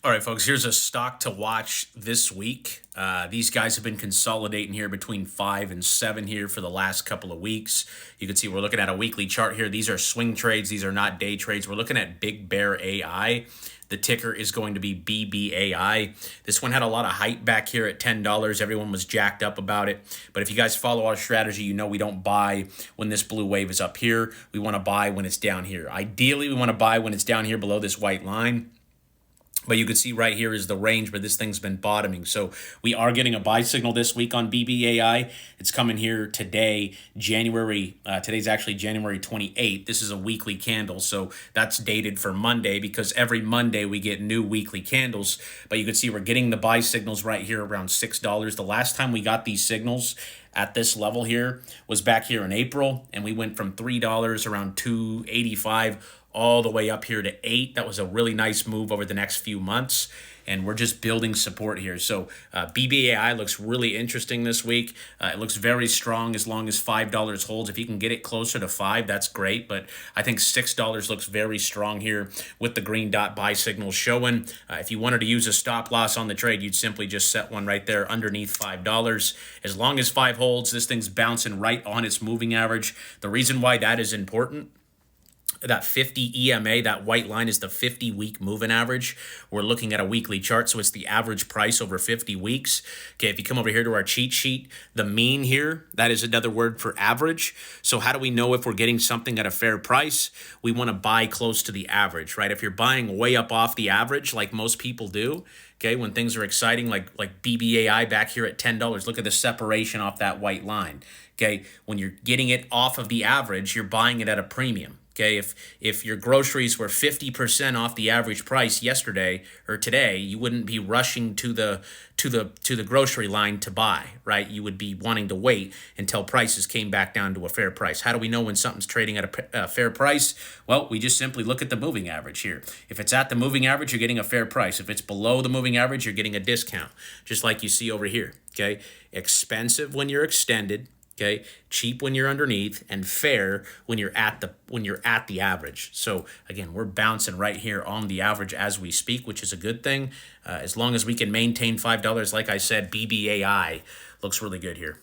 All right, folks, here's a stock to watch this week. These guys have been consolidating here between 5 and 7 here for the last couple of weeks. You can see we're looking at a weekly chart here. These are swing trades. These are not day trades. We're looking at Big Bear AI. The ticker is going to be BBAI. This one had a lot of hype back here at $10. Everyone was jacked up about it. But if you guys follow our strategy, you know we don't buy when this blue wave is up here. We want to buy when it's down here. Ideally, we want to buy when it's down here below this white line. But you can see right here is the range, but this thing's been bottoming. So we are getting a buy signal this week on BBAI. It's coming here today, today's actually January 28th. This is a weekly candle, so that's dated for Monday because every Monday we get new weekly candles. But you can see we're getting the buy signals right here around $6. The last time we got these signals at this level here was back here in April, and we went from $3 around 285 all the way up here to 8. That was a really nice move over the next few months, and we're just building support here. So BBAI looks really interesting this week. It looks very strong as long as $5 holds. If you can get it closer to 5, that's great, but I think $6 looks very strong here with the green dot buy signal showing. If you wanted to use a stop loss on the trade, you'd simply just set one right there underneath $5. As long as 5 holds, this thing's bouncing right on its moving average. The reason why that is important, that 50 EMA, that white line is the 50-week moving average. We're looking at a weekly chart, so it's the average price over 50 weeks. Okay, if you come over here to our cheat sheet, the mean here, that is another word for average. So how do we know if we're getting something at a fair price? We want to buy close to the average, right? If you're buying way up off the average, like most people do, okay, when things are exciting, like BBAI back here at $10, look at the separation off that white line. Okay, when you're getting it off of the average, you're buying it at a premium. Okay, if your groceries were 50% off the average price yesterday or today, you wouldn't be rushing to the grocery line to buy, right? You would be wanting to wait until prices came back down to a fair price. How do we know when something's trading at a fair price? Well, we just simply look at the moving average here. If it's at the moving average, you're getting a fair price. If it's below the moving average, you're getting a discount, just like you see over here. Okay, expensive when you're extended. Okay, cheap when you're underneath, and fair when you're at the average. So again, we're bouncing right here on the average as we speak, which is a good thing. As long as we can maintain $5, like I said, BBAI looks really good here.